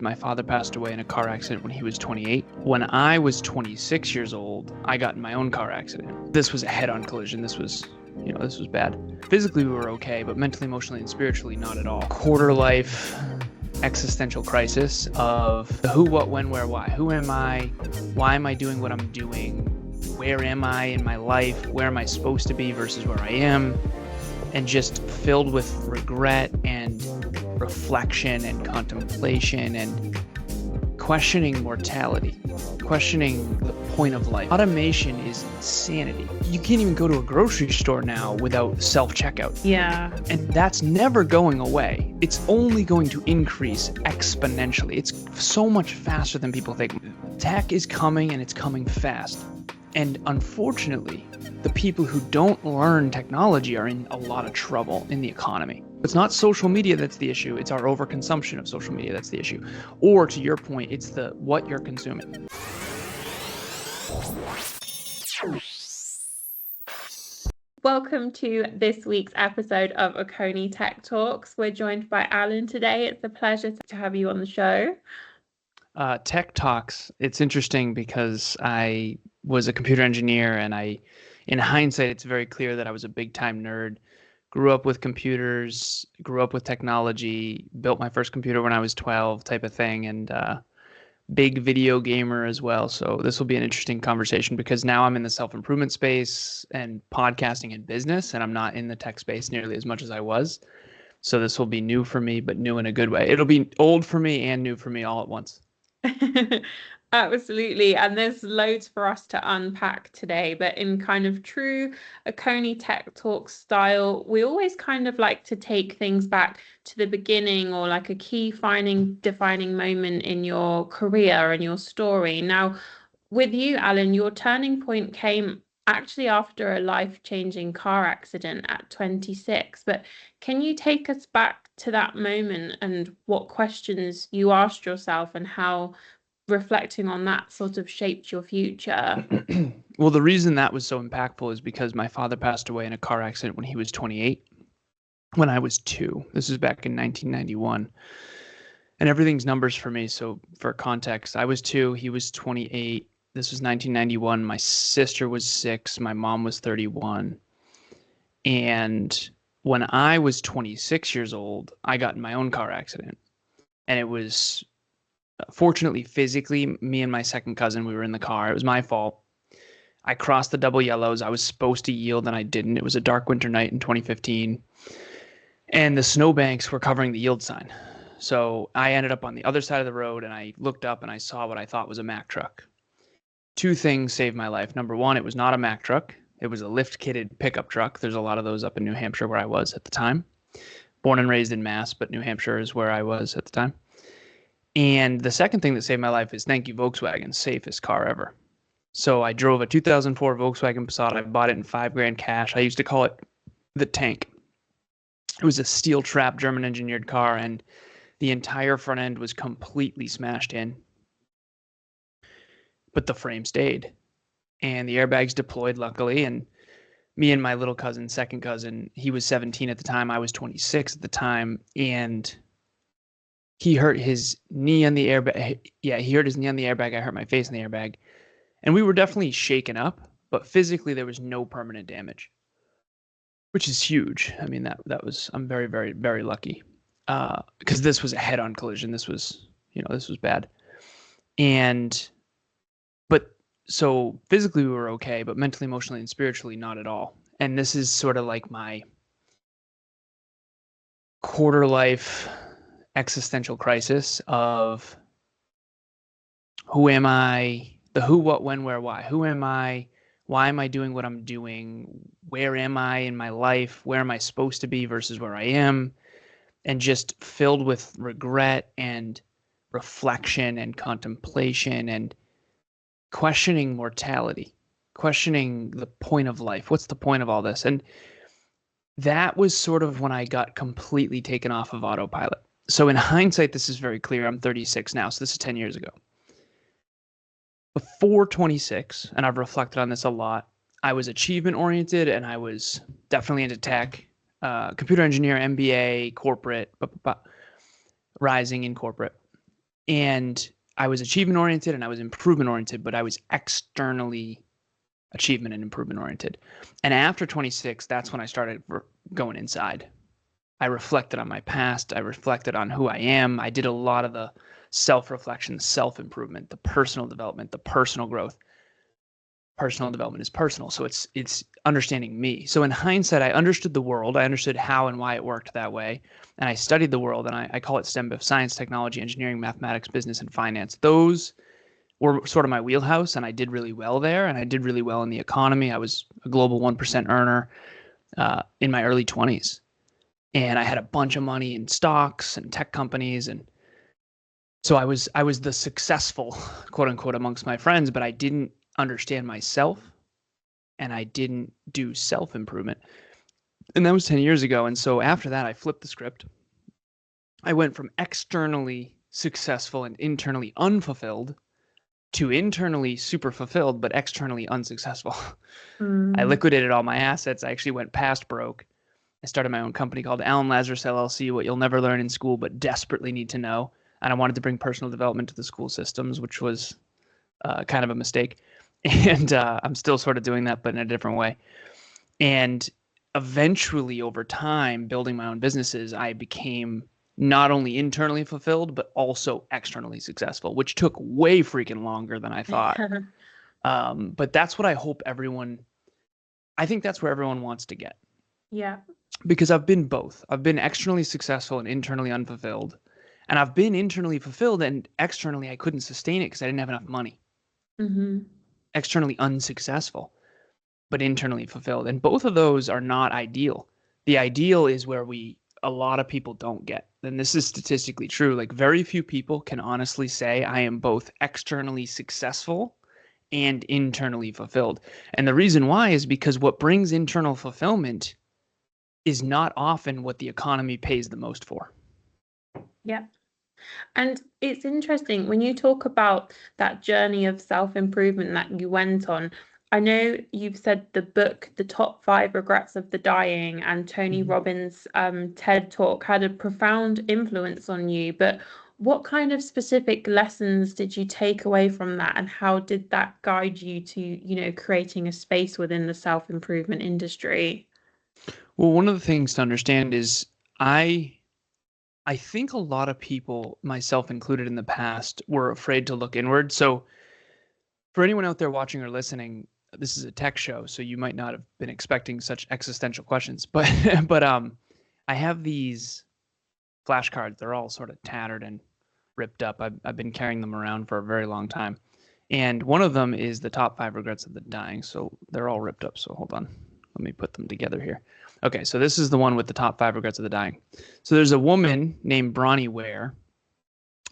My father passed away in a car accident when he was 28. When I was 26 years old, I got in my own car accident. This was a head-on collision. This was bad. Physically, we were okay, but mentally, emotionally, and spiritually, not at all. Quarter-life existential crisis of the who, what, when, where, why. Who am I? Why am I doing what I'm doing? Where am I in my life? Where am I supposed to be versus where I am? And just filled with regret and reflection and contemplation and questioning mortality, questioning the point of life. Automation is insanity. You can't even go to a grocery store now without self-checkout. Yeah. And that's never going away. It's only going to increase exponentially. It's so much faster than people think. Tech is coming, and it's coming fast. And unfortunately, the people who don't learn technology are in a lot of trouble in the economy. It's not social media that's the issue, it's our overconsumption of social media that's the issue. Or to your point, it's the what you're consuming. Welcome to this week's episode of Akoni Tech Talks. We're joined by Alan today. It's a pleasure to have you on the show. Tech Talks, it's interesting because I was a computer engineer, and in hindsight, it's very clear that I was a big time nerd. Grew up with computers, grew up with technology, built my first computer when I was 12 type of thing, and big video gamer as well. So this will be an interesting conversation because now I'm in the self-improvement space and podcasting and business, and I'm not in the tech space nearly as much as I was. So this will be new for me, but new in a good way. It'll be old for me and new for me all at once. Absolutely. And there's loads for us to unpack today, but in kind of true Akoni Tech Talk style, we always kind of like to take things back to the beginning or like a key defining moment in your career and your story. Now, with you, Alan, your turning point came actually after a life-changing car accident at 26. But can you take us back to that moment and what questions you asked yourself and how reflecting on that sort of shaped your future? Well, the reason that was so impactful is because my father passed away in a car accident when he was 28, when I was 2. This was back in 1991. And everything's numbers for me. So for context, I was 2, he was 28. This was 1991. My sister was 6. My mom was 31. And when I was 26 years old, I got in my own car accident. And it was, fortunately, physically, me and my second cousin, we were in the car. It was my fault. I crossed the double yellows. I was supposed to yield, and I didn't. It was a dark winter night in 2015. And the snowbanks were covering the yield sign. So I ended up on the other side of the road, and I looked up, and I saw what I thought was a Mack truck. 2 things saved my life. Number one, it was not a Mack truck. It was a lift-kitted pickup truck. There's a lot of those up in New Hampshire where I was at the time. Born and raised in Mass, but New Hampshire is where I was at the time. And the second thing that saved my life is thank you, Volkswagen, safest car ever. So I drove a 2004 Volkswagen Passat. I bought it in $5,000 cash. I used to call it the tank. It was a steel trap German engineered car, and the entire front end was completely smashed in. But the frame stayed, and the airbags deployed, luckily. And me and my little cousin, second cousin, he was 17 at the time. I was 26 at the time, and he hurt his knee on the airbag. Yeah, he hurt his knee on the airbag. I hurt my face on the airbag. And we were definitely shaken up, but physically there was no permanent damage, which is huge. I mean, that was, I'm very, very, very lucky. Because this was a head-on collision. This was bad. So physically we were okay, but mentally, emotionally, and spiritually, not at all. And this is sort of like my quarter-life existential crisis of who am I, the who, what, when, where, why. Who am I? Why am I doing what I'm doing? Where am I in my life? Where am I supposed to be versus where I am? And just filled with regret and reflection and contemplation and questioning mortality, questioning the point of life. What's the point of all this? And that was sort of when I got completely taken off of autopilot. So in hindsight, this is very clear. I'm 36 now, so this is 10 years ago. Before 26, and I've reflected on this a lot, I was achievement oriented and I was definitely into tech, computer engineer, MBA, corporate, rising in corporate. And I was achievement oriented and I was improvement oriented, but I was externally achievement and improvement oriented. And after 26, that's when I started going inside. I reflected on my past. I reflected on who I am. I did a lot of the self-reflection, self-improvement, the personal development, the personal growth. Personal development is personal. So it's understanding me. So in hindsight, I understood the world. I understood how and why it worked that way. And I studied the world, and I call it STEM, science, technology, engineering, mathematics, business, and finance. Those were sort of my wheelhouse, and I did really well there. And I did really well in the economy. I was a global 1% earner in my early 20s. And I had a bunch of money in stocks and tech companies. And so I was the successful, quote unquote, amongst my friends, but I didn't understand myself and I didn't do self-improvement. And that was 10 years ago. And so after that, I flipped the script. I went from externally successful and internally unfulfilled to internally super fulfilled, but externally unsuccessful. I liquidated all my assets. I actually went past broke. I started my own company called Alan Lazaros LLC, what you'll never learn in school, but desperately need to know. And I wanted to bring personal development to the school systems, which was kind of a mistake. And I'm still sort of doing that, but in a different way. And eventually, over time, building my own businesses, I became not only internally fulfilled, but also externally successful, which took way freaking longer than I thought. But that's what I hope I think that's where everyone wants to get. Yeah. Because I've been both. I've been externally successful and internally unfulfilled. And I've been internally fulfilled and externally I couldn't sustain it because I didn't have enough money. Externally unsuccessful, but internally fulfilled. And both of those are not ideal. The ideal is where a lot of people don't get. And this is statistically true. Like very few people can honestly say I am both externally successful and internally fulfilled. And the reason why is because what brings internal fulfillment is not often what the economy pays the most for. Yeah. And it's interesting when you talk about that journey of self-improvement that you went on. I know you've said the book, The Top 5 Regrets of the Dying, and Tony Robbins' TED Talk had a profound influence on you. But what kind of specific lessons did you take away from that, and how did that guide you to, creating a space within the self-improvement industry? Well, one of the things to understand is I think a lot of people, myself included in the past, were afraid to look inward. So for anyone out there watching or listening, this is a tech show, so you might not have been expecting such existential questions. But I have these flashcards. They're all sort of tattered and ripped up. I've been carrying them around for a very long time. And one of them is the top 5 regrets of the dying. So they're all ripped up. So hold on. Let me put them together here. Okay, so this is the one with the top 5 regrets of the dying. So there's a woman named Bronnie Ware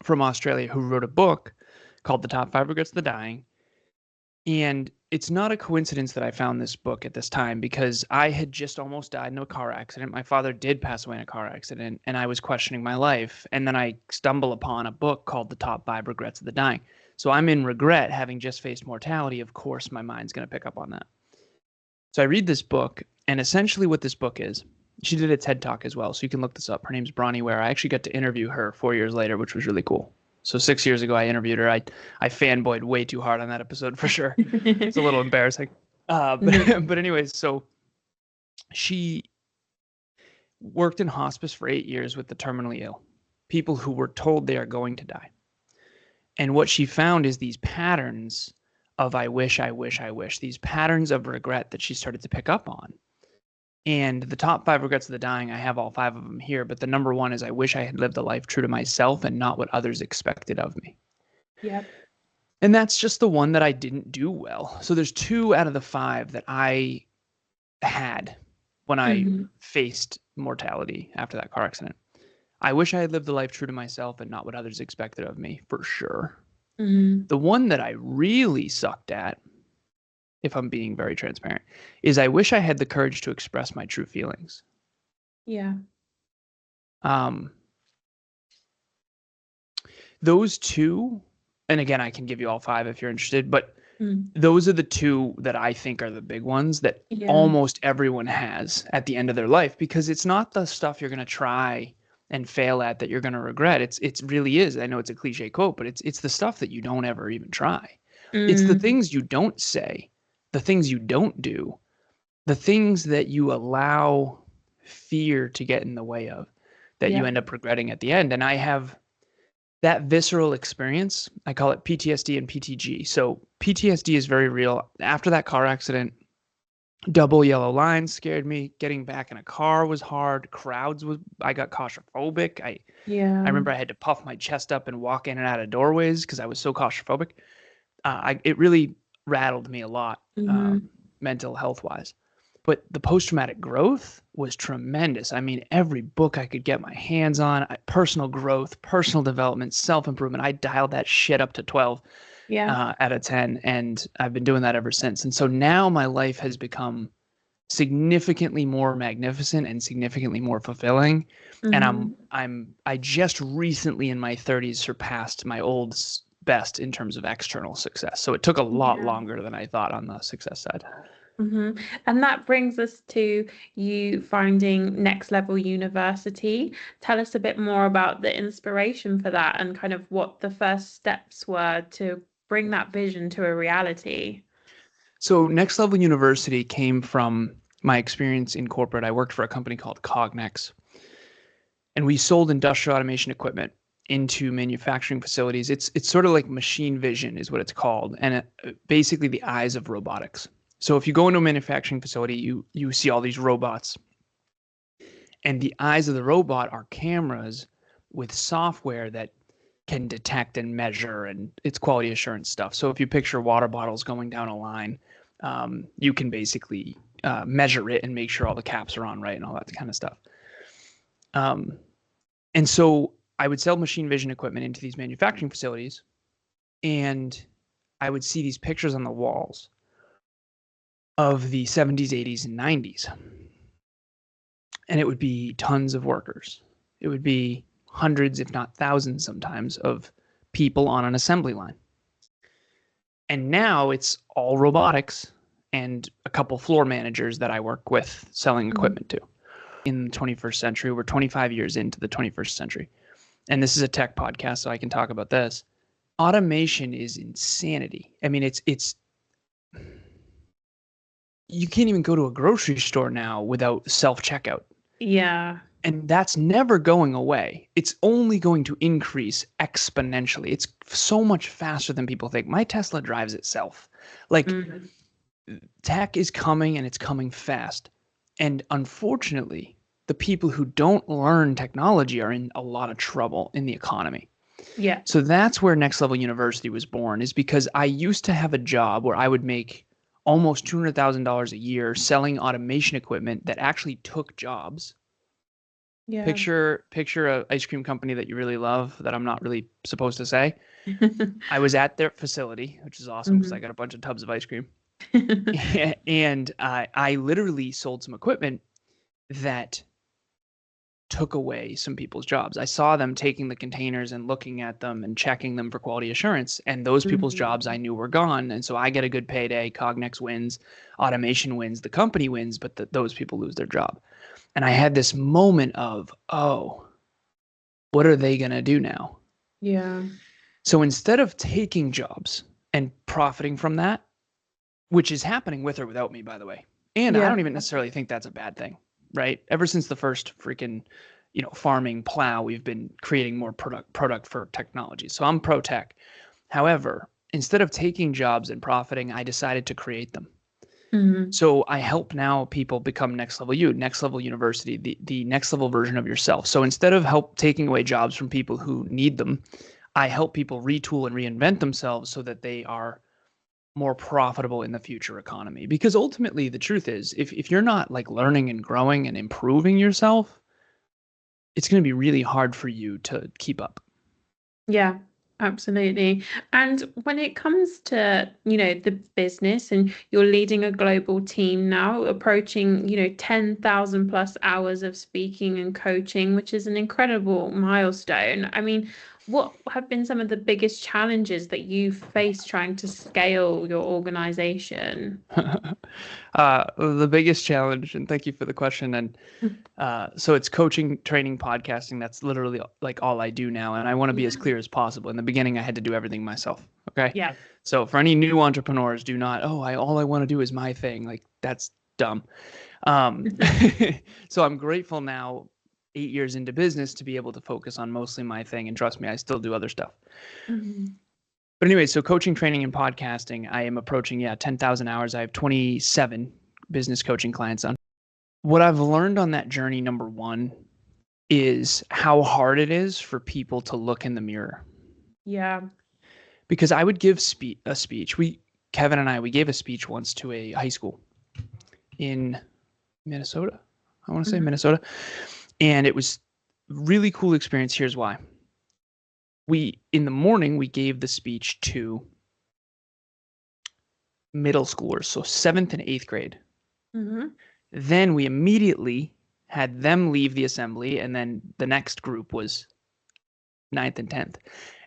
from Australia who wrote a book called The Top 5 Regrets of the Dying. And it's not a coincidence that I found this book at this time because I had just almost died in a car accident. My father did pass away in a car accident, and I was questioning my life. And then I stumble upon a book called The Top 5 Regrets of the Dying. So I'm in regret, having just faced mortality. Of course, my mind's going to pick up on that. So I read this book, and essentially what this book is, she did a TED Talk as well, so you can look this up. Her name's Bronnie Ware. I actually got to interview her 4 years later, which was really cool. So 6 years ago, I interviewed her. I fanboyed way too hard on that episode for sure. It's a little embarrassing. But anyways, so she worked in hospice for 8 years with the terminally ill, people who were told they are going to die. And what she found is these patterns of I wish, these patterns of regret that she started to pick up on. And the top 5 regrets of the dying, I have all 5 of them here, but the number 1 is I wish I had lived a life true to myself and not what others expected of me. Yep. And that's just the one that I didn't do well. So there's 2 out of the 5 that I had when I faced mortality after that car accident. I wish I had lived a life true to myself and not what others expected of me, for sure. The one that I really sucked at, if I'm being very transparent, is I wish I had the courage to express my true feelings. Yeah. Those 2, and again, I can give you all 5 if you're interested, but those are the 2 that I think are the big ones that almost everyone has at the end of their life, because it's not the stuff you're going to try and fail at that you're going to regret. It really is. I know it's a cliche quote, but it's the stuff that you don't ever even try. It's the things you don't say, the things you don't do, the things that you allow fear to get in the way of that you end up regretting at the end. And I have that visceral experience. I call it PTSD and PTG. So PTSD is very real. After that car accident, double yellow lines scared me. Getting back in a car was hard. I got claustrophobic. I remember I had to puff my chest up and walk in and out of doorways because I was so claustrophobic. It really rattled me a lot, mental health wise. But the post-traumatic growth was tremendous. I mean, every book I could get my hands on, personal growth, personal development, self-improvement, I dialed that shit up to 12 out of 10. And I've been doing that ever since. And so now my life has become significantly more magnificent and significantly more fulfilling. And I just recently in my 30s surpassed my old best in terms of external success. So it took a lot longer than I thought on the success side. And that brings us to you finding Next Level University. Tell us a bit more about the inspiration for that and kind of what the first steps were to bring that vision to a reality. So Next Level University came from my experience in corporate. I worked for a company called Cognex, and we sold industrial automation equipment into manufacturing facilities. It's sort of like machine vision is what it's called, and basically the eyes of robotics. So if you go into a manufacturing facility, you see all these robots, and the eyes of the robot are cameras with software that can detect and measure, and it's quality assurance stuff. So if you picture water bottles going down a line, you can basically measure it and make sure all the caps are on right and all that kind of stuff. And so I would sell machine vision equipment into these manufacturing facilities, and I would see these pictures on the walls of the 70s, 80s, and 90s. And it would be tons of workers. It would be hundreds, if not thousands sometimes, of people on an assembly line. And now it's all robotics and a couple floor managers that I work with selling equipment to. In the 21st century, we're 25 years into the 21st century. And this is a tech podcast, so I can talk about this. Automation is insanity. I mean, it's you can't even go to a grocery store now without self-checkout. Yeah. And that's never going away. It's only going to increase exponentially. It's so much faster than people think. My Tesla drives itself. Like, tech is coming, and it's coming fast. And unfortunately, the people who don't learn technology are in a lot of trouble in the economy. Yeah. So that's where Next Level University was born, is because I used to have a job where I would make almost $200,000 a year selling automation equipment that actually took jobs. Yeah. Picture a ice cream company that you really love that I'm not really supposed to say. I was at their facility, which is awesome because I got a bunch of tubs of ice cream. And I literally sold some equipment that took away some people's jobs. I saw them taking the containers and looking at them and checking them for quality assurance, and those people's jobs I knew were gone. And so I get a good payday, Cognex wins, automation wins, the company wins, but those people lose their job. And I had this moment of, oh, what are they going to do now? Yeah. So instead of taking jobs and profiting from that, which is happening with or without me, by the way, and I don't even necessarily think that's a bad thing, right? Ever since the first freaking, farming plow, we've been creating more product for technology. So I'm pro tech. However, instead of taking jobs and profiting, I decided to create them. So I help now people become Next Level You, Next Level University, the next level version of yourself. So instead of taking away jobs from people who need them, I help people retool and reinvent themselves so that they are more profitable in the future economy. Because ultimately the truth is, if you're not like learning and growing and improving yourself, it's going to be really hard for you to keep up. Yeah, absolutely. And when it comes to, the business, and you're leading a global team now, approaching, 10,000 plus hours of speaking and coaching, which is an incredible milestone. I mean, What have been some of the biggest challenges that you've faced trying to scale your organization? The biggest challenge, and thank you for the question. And so it's coaching, training, podcasting. That's literally like all I do now. And I want to be as Yeah. clear as possible. In the beginning, I had to do everything myself. Okay. Yeah. So for any new entrepreneurs, do not, all I want to do is my thing. Like that's dumb. Um, so I'm grateful now, 8 years into business, to be able to focus on mostly my thing. And trust me, I still do other stuff. Mhm. But anyway, so coaching, training, and podcasting, I am approaching, 10,000 hours. I have 27 business coaching clients on. What I've learned on that journey, number one, is how hard it is for people to look in the mirror. Yeah. Because I would give a speech. Kevin and we gave a speech once to a high school in Minnesota. I want to say Mhm. Minnesota. And it was a really cool experience. Here's why. In the morning, we gave the speech to middle schoolers, so 7th and 8th grade. Mhm. Then we immediately had them leave the assembly, and then the next group was 9th and 10th.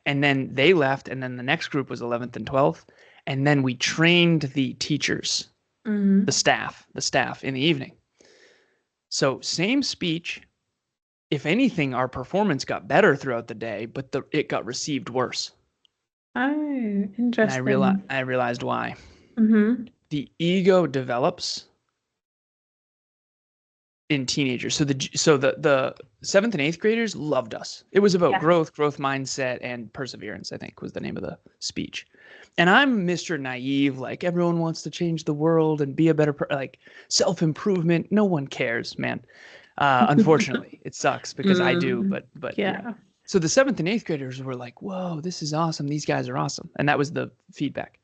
And then they left, and then the next group was 11th and 12th. And then we trained the teachers, Mhm. the staff in the evening. So same speech. If anything, our performance got better throughout the day, but it got received worse. Oh, And interesting. I realized why. Mhm. The ego develops in teenagers. So the 7th and 8th graders loved us. It was about Yeah. growth mindset, and perseverance, I think was the name of the speech. And I'm Mr. Naive, like everyone wants to change the world and be a better like self-improvement. No one cares, man. Unfortunately, it sucks because I do, Mm. but yeah. Yeah. So the 7th and 8th graders were like, "Whoa, this is awesome. These guys are awesome." And that was the feedback.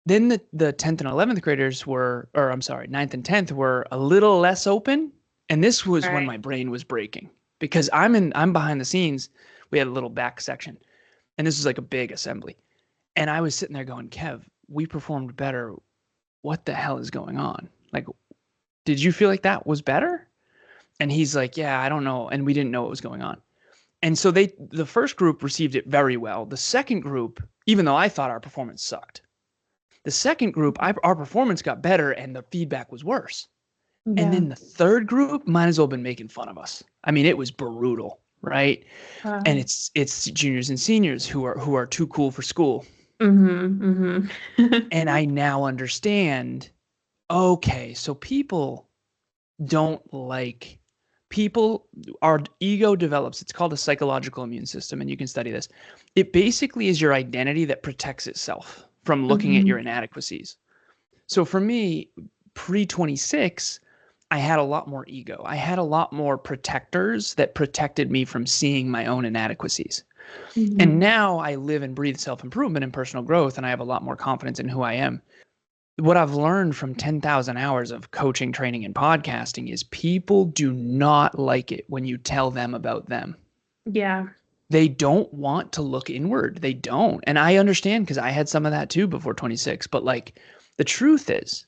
Then the 10th and 11th graders were, or I'm sorry, 9th and 10th were a little less open. And this was when Right. my brain was breaking because I'm behind the scenes. We had a little back section, and this was like a big assembly. And I was sitting there going, Kev, we performed better. What the hell is going on? Like, did you feel like that was better? And he's like, yeah, I don't know. And we didn't know what was going on. And so the first group received it very well. The second group, even though I thought our performance sucked, the second group, our performance got better and the feedback was worse. And Yeah. then the third group might as well have been making fun of us. I mean, it was brutal, right? And Wow. it's juniors and seniors who are too cool for school. Mhm. Mhm. And I now understand, okay, so don't like people, our ego develops. It's called a psychological immune system, and you can study this. It basically is your identity that protects itself from looking at your Mhm. inadequacies. So for me, pre 26, I had a lot more ego. I had a lot more protectors that protected me from seeing my own inadequacies. And Mhm. now I live and breathe self improvement and personal growth, and I have a lot more confidence in who I am. What I've learned from 10,000 hours of coaching, training, and podcasting is people do not like it when you tell them about them. Yeah. They don't want to look inward. They don't. And I understand because I had some of that too before 26. But like the truth is,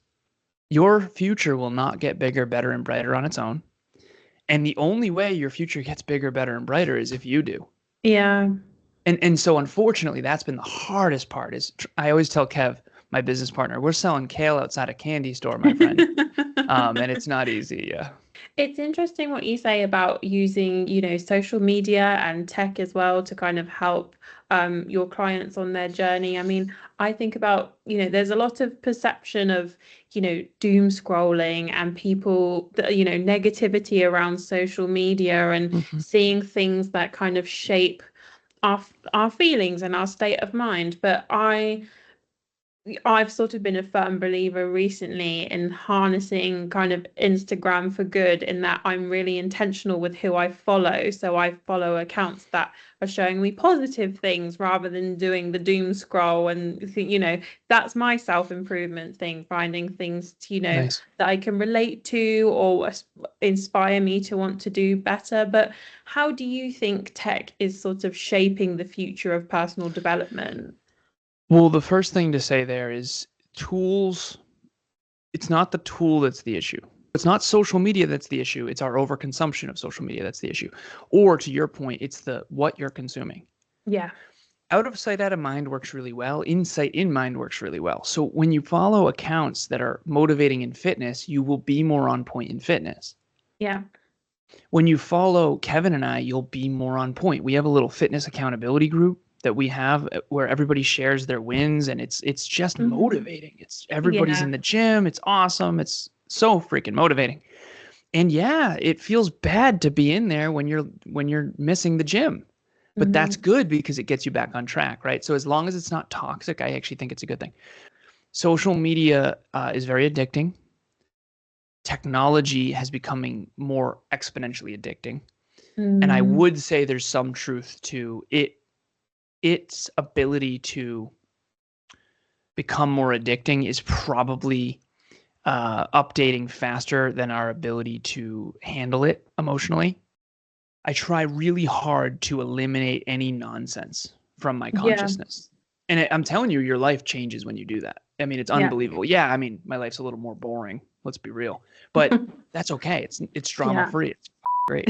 your future will not get bigger, better, and brighter on its own. And the only way your future gets bigger, better, and brighter is if you do. Yeah. And so unfortunately, that's been the hardest part. Is I always tell Kev, my business partner, we're selling kale outside a candy store, my friend. And it's not easy. Yeah. It's interesting what you say about using, social media and tech as well to kind of help your clients on their journey. I mean, I think about, there's a lot of perception of, doom scrolling and people, negativity around social media and Mhm. seeing things that kind of shape our feelings and our state of mind. But I've sort of been a firm believer recently in harnessing kind of Instagram for good, in that I'm really intentional with who I follow. So I follow accounts that are showing me positive things rather than doing the doom scroll. And, that's my self-improvement thing, finding things, Nice. that I can relate to or inspire me to want to do better. But how do you think tech is sort of shaping the future of personal development? Well, the first thing to say there is tools. It's not the tool that's the issue. It's not social media that's the issue. It's our overconsumption of social media that's the issue. Or to your point, it's the what you're consuming. Yeah. Out of sight, out of mind works really well. Insight in mind works really well. So when you follow accounts that are motivating in fitness, you will be more on point in fitness. Yeah. When you follow Kevin and I, you'll be more on point. We have a little fitness accountability group that we have where everybody shares their wins, and it's just motivating. It's everybody's in the gym. It's awesome. It's so freaking motivating. And yeah, it feels bad to be in there when you're missing the gym. But that's good because it gets you back on track, right? So as long as it's not toxic, I actually think it's a good thing. Social media is very addicting. Technology has becoming more exponentially addicting. And I would say there's some truth to its ability to become more addicting is probably updating faster than our ability to handle it emotionally. I try really hard to eliminate any nonsense from my consciousness. And I'm telling you, your life changes when you do that. I mean, it's unbelievable. Yeah, I mean, my life's a little more boring. Let's be real. But that's okay. It's drama free. It's great.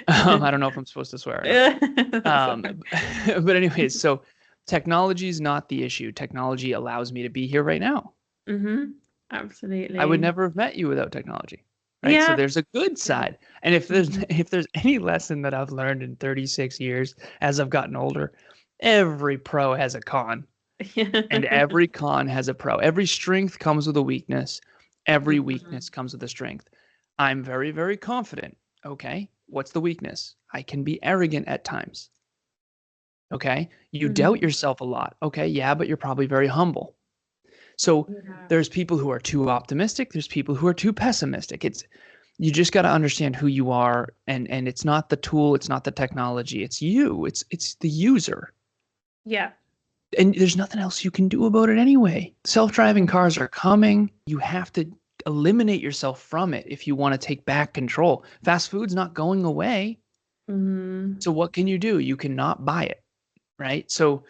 I don't know if I'm supposed to swear. But anyways, so technology is not the issue. Technology allows me to be here right now. Absolutely. I would never have met you without technology. Right. Yeah. So there's a good side. And if there's any lesson that I've learned in 36 years as I've gotten older, every pro has a con. And every con has a pro. Every strength comes with a weakness. Every weakness comes with a strength. I'm very, very confident. Okay. What's the weakness? I can be arrogant at times. Okay. You doubt yourself a lot. Okay. Yeah, but you're probably very humble. So there's people who are too optimistic. There's people who are too pessimistic. You just got to understand who you are, and it's not the tool, it's not the technology, it's you. It's the user. Yeah. And there's nothing else you can do about it anyway. Self-driving cars are coming. You have to eliminate yourself from it if you want to take back control. Fast food's not going away. So what can you do? You cannot buy it, right? So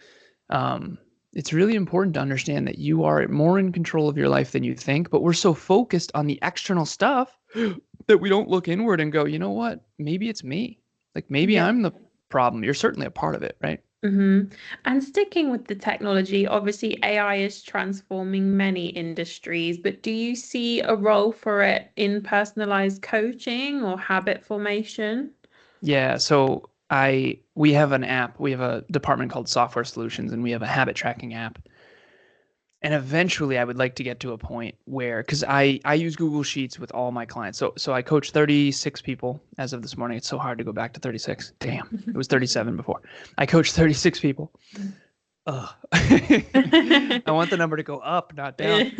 it's really important to understand that you are more in control of your life than you think, but we're so focused on the external stuff that we don't look inward and go, you know what? Maybe it's me. Like maybe I'm the problem. You're certainly a part of it, right? And sticking with the technology, obviously AI is transforming many industries, but do you see a role for it in personalized coaching or habit formation? Yeah. So we have an app. We have a department called Software Solutions, and we have a habit tracking app. And eventually I would like to get to a point where, because I use Google Sheets with all my clients. So I coach 36 people as of this morning. It's so hard to go back to 36. Damn, it was 37 before. I coach 36 people. Ugh. I want the number to go up, not down.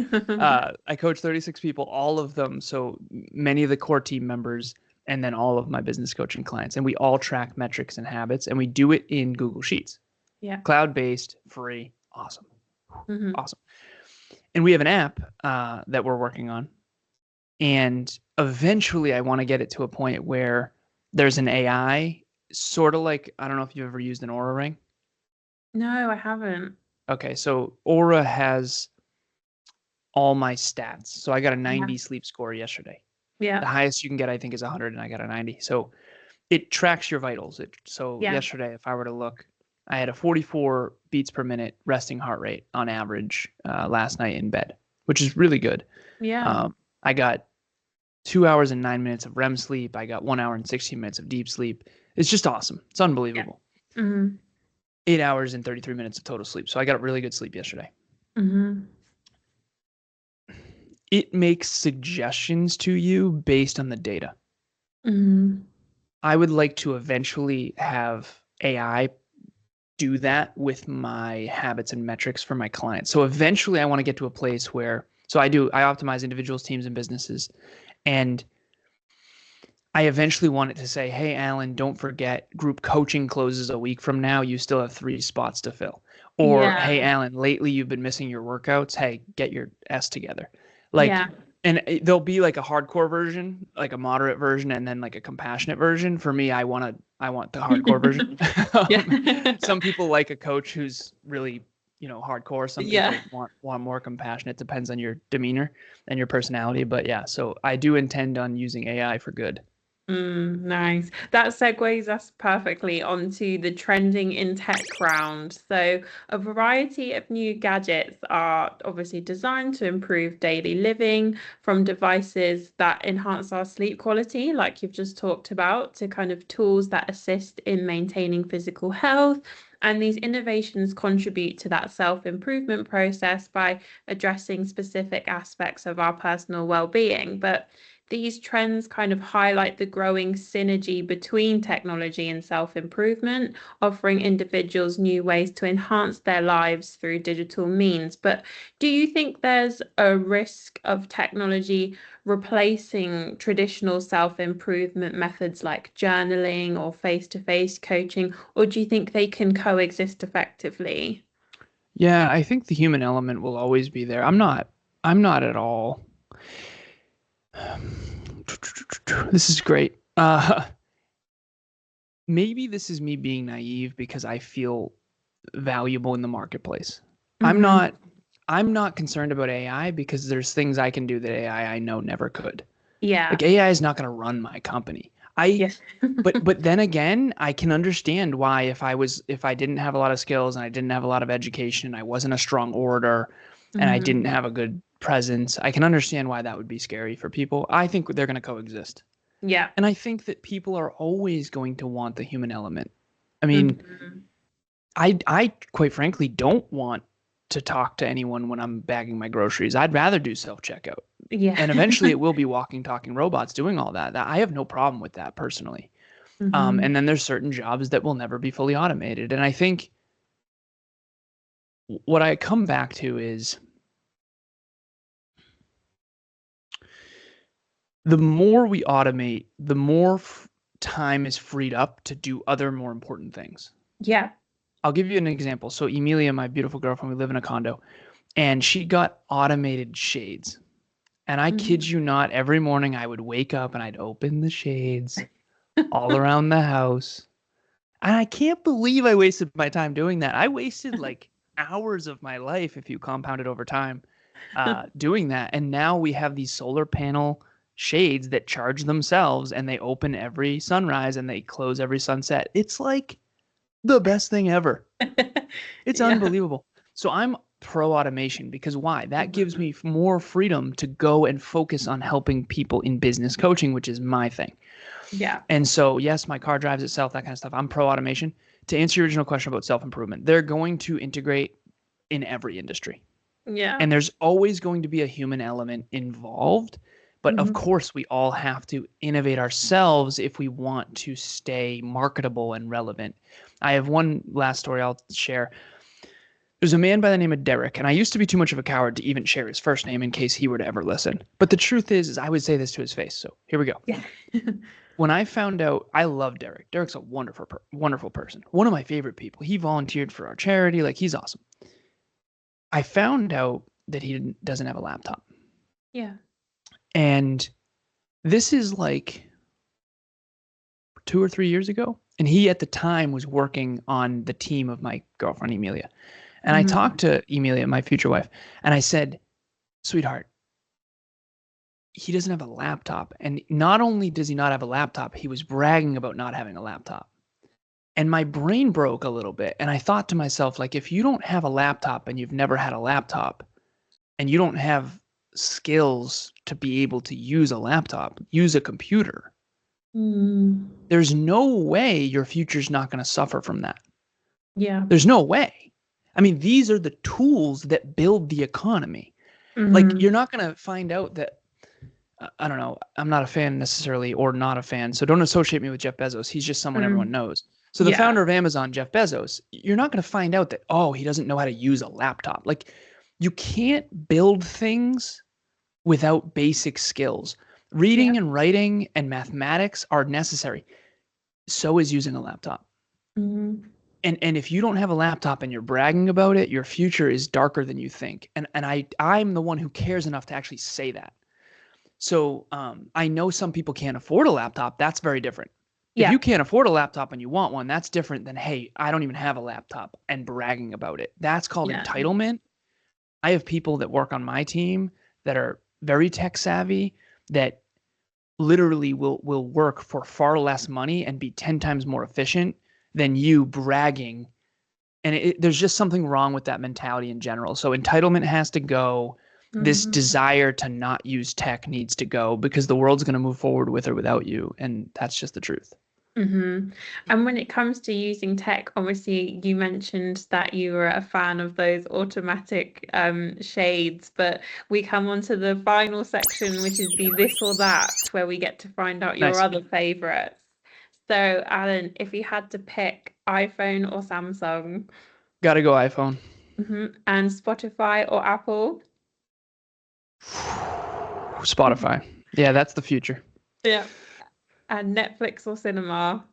I coach 36 people, all of them. So many of the core team members, and then all of my business coaching clients. And we all track metrics and habits, and we do it in Google Sheets. Yeah. Cloud-based, free, awesome. Awesome. And we have an app that we're working on. And eventually I want to get it to a point where there's an AI, sort of like, I don't know if you've ever used an Aura ring. No, I haven't. Okay, so Aura has all my stats. So I got a 90 sleep score yesterday. Yeah. The highest you can get, I think, is 100, and I got a 90. So it tracks your vitals. Yesterday, if I were to look, I had a 44 beats per minute resting heart rate on average last night in bed, which is really good. Yeah. I got 2 hours and 9 minutes of REM sleep. I got 1 hour and 16 minutes of deep sleep. It's just awesome. It's unbelievable. 8 hours and 33 minutes of total sleep. So I got really good sleep yesterday. It makes suggestions to you based on the data. I would like to eventually have AI do that with my habits and metrics for my clients. So eventually I want to get to a place where, I optimize individuals, teams, and businesses. And I eventually want it to say, hey, Alan, don't forget group coaching closes a week from now. You still have 3 spots to fill. Or, hey, Alan, lately you've been missing your workouts. Hey, get your S together. And there'll be like a hardcore version, like a moderate version, and then like a compassionate version. For me, I want the hardcore version. Some people like a coach who's really hardcore. Some Yeah. people want more compassion. It depends on your demeanor and your personality. But yeah, so I do intend on using AI for good. Nice. That segues us perfectly onto the trending in tech round. So, a variety of new gadgets are obviously designed to improve daily living, from devices that enhance our sleep quality, like you've just talked about, to kind of tools that assist in maintaining physical health. And these innovations contribute to that self-improvement process by addressing specific aspects of our personal well-being. But these trends kind of highlight the growing synergy between technology and self-improvement, offering individuals new ways to enhance their lives through digital means. But do you think there's a risk of technology replacing traditional self-improvement methods like journaling or face-to-face coaching, or do you think they can coexist effectively? Yeah, I think the human element will always be there. I'm not at all. This is great. Maybe this is me being naive because I feel valuable in the marketplace. I'm Hmm. not I'm not concerned about AI because there's things I can do that AI I know never could. Yeah. Like AI is not going to run my company. I Yes. but then again, I can understand why if I didn't have a lot of skills and I didn't have a lot of education and I wasn't a strong orator and I didn't Hmm. have a good presence, I can understand why that would be scary for people. I think they're going to coexist. Yeah. And I think that people are always going to want the human element. I mean, Hmm. I quite frankly don't want to talk to anyone when I'm bagging my groceries. I'd rather do self-checkout. Yeah. And eventually it will be walking, talking robots doing all that. I have no problem with that personally. Hmm. And then there's certain jobs that will never be fully automated. And I think what I come back to is the more we automate, the more time is freed up to do other more important things. Yeah. I'll give you an example. So Emilia, my beautiful girlfriend, we live in a condo, and she got automated shades. And I kid Mhm. you not, every morning I would wake up and I'd open the shades all around the house. And I can't believe I wasted my time doing that. I wasted like hours of my life if you compound it over time doing that. And now we have these solar panel shades that charge themselves and they open every sunrise and they close every sunset. It's like the best thing ever. It's Yeah. unbelievable. So I'm pro automation because why? That gives Mhm. me more freedom to go and focus on helping people in business coaching, which is my thing. Yeah. And so, yes, my car drives itself, that kind of stuff. I'm pro automation. To answer your original question about self improvement, they're going to integrate in every industry. Yeah. And there's always going to be a human element involved. But of Mhm. course, we all have to innovate ourselves if we want to stay marketable and relevant. I have one last story I'll share. There's a man by the name of Derek, and I used to be too much of a coward to even share his first name in case he were to ever listen. But the truth is I would say this to his face. So here we go. Yeah. When I found out, I love Derek. Derek's a wonderful person. One of my favorite people. He volunteered for our charity. Like, he's awesome. I found out that he doesn't have a laptop. Yeah. And this is like 2 or 3 years ago. And he at the time was working on the team of my girlfriend, Emilia. And I talked Mhm. to Emilia, my future wife, and I said, sweetheart, he doesn't have a laptop. And not only does he not have a laptop, he was bragging about not having a laptop. And my brain broke a little bit. And I thought to myself, like, if you don't have a laptop and you've never had a laptop and you don't have skills to be able to use a laptop, use a computer, Mm. there's no way your future's not going to suffer from that. Yeah. There's no way. I mean, these are the tools that build the economy. Like, Mhm. you're not going to find out that I don't know. I'm not a fan necessarily, or not a fan. So don't associate me with Jeff Bezos. He's just someone everyone Mm. knows. So the Yeah. founder of Amazon, Jeff Bezos, you're not going to find out that, oh, he doesn't know how to use a laptop. Like, you can't build things without basic skills. Yeah. Reading and writing and mathematics are necessary. So is using a laptop. Mhm. And if you don't have a laptop and you're bragging about it, your future is darker than you think. And I'm the one who cares enough to actually say that. So I know some people can't afford a laptop. That's very different. If Yeah. you can't afford a laptop and you want one, that's different than, hey, I don't even have a laptop and bragging about it. That's called Yeah. entitlement. I have people that work on my team that are very tech savvy that literally will work for far less money and be 10 times more efficient than you bragging. And there's just something wrong with that mentality in general. So entitlement has to go. This Mhm. desire to not use tech needs to go because the world's going to move forward with or without you. And that's just the truth. Mm-hmm. And when it comes to using tech, obviously you mentioned that you were a fan of those automatic shades, but we come on to the final section, which is the this or that, where we get to find out your Nice. other favorites. So, Alan, if you had to pick iPhone or Samsung, Got to go iPhone. and Spotify or Apple? Spotify. Yeah, that's the future. Yeah. And Netflix or cinema?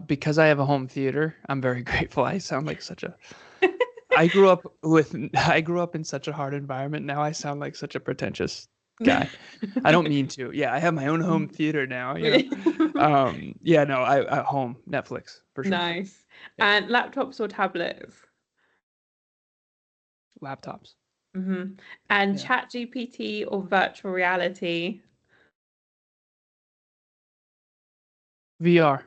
Because I have a home theater, I'm very grateful. I sound like such a I grew up in such a hard environment. Now I sound like such a pretentious guy. I don't mean to. Yeah, I have my own home theater now, you know. Yeah, no, I at home, Netflix for sure. Nice. Yeah. And laptops or tablets? Laptops. And Yeah. ChatGPT or virtual reality? VR.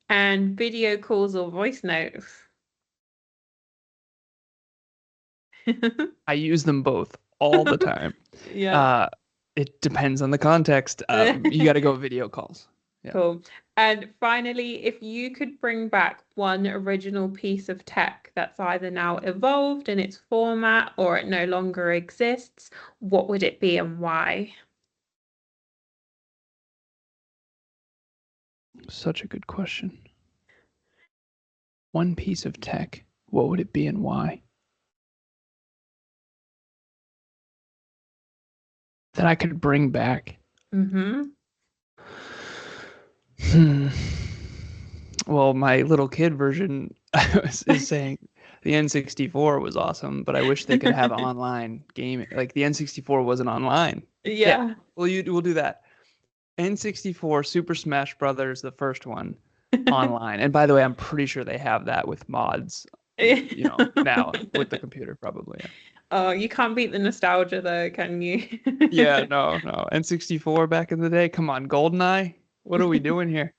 And video calls or voice notes? I use them both all the time. Yeah. It depends on the context. You got to go video calls. Yeah. Cool. And finally, if you could bring back one original piece of tech that's either now evolved in its format or it no longer exists, what would it be and why? Such a good question. One piece of tech, what would it be and why? That I could bring back. Well, my little kid version is saying the N64 was awesome, but I wish they could have online gaming. Like the N64 wasn't online. Yeah. Well, we'll do that. N64 Super Smash Brothers, the first one, online. And by the way, I'm pretty sure they have that with mods, now with the computer probably. Yeah. Oh, you can't beat the nostalgia though, can you? Yeah, no. N64 back in the day. Come on, GoldenEye. What are we doing here?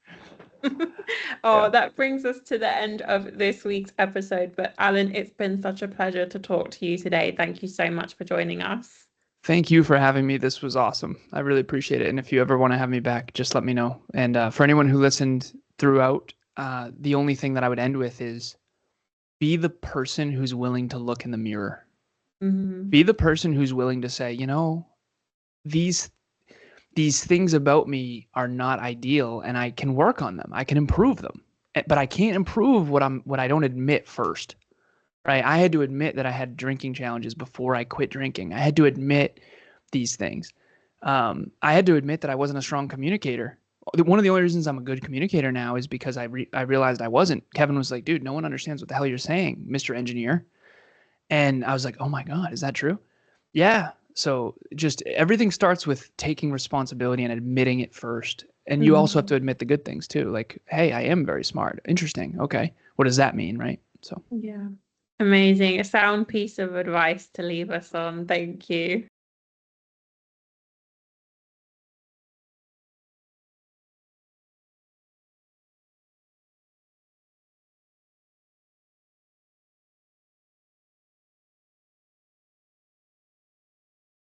Oh, Yeah. that brings us to the end of this week's episode. But Alan, it's been such a pleasure to talk to you today. Thank you so much for joining us. Thank you for having me. This was awesome. I really appreciate it. And if you ever want to have me back, just let me know. And for anyone who listened throughout, the only thing that I would end with is be the person who's willing to look in the mirror. Be the person who's willing to say, these things about me are not ideal and I can work on them. I can improve them. But I can't improve what I don't admit first. Right? I had to admit that I had drinking challenges before I quit drinking. I had to admit these things. I had to admit that I wasn't a strong communicator. One of the only reasons I'm a good communicator now is because I realized I wasn't. Kevin was like, dude, no one understands what the hell you're saying, Mr. Engineer. And I was like, oh my God, is that true? Yeah. So just everything starts with taking responsibility and admitting it first. And you also have to admit the good things too. Like, hey, I am very smart. Interesting. Okay. What does that mean? Right. So Yeah. Amazing. A sound piece of advice to leave us on. Thank you.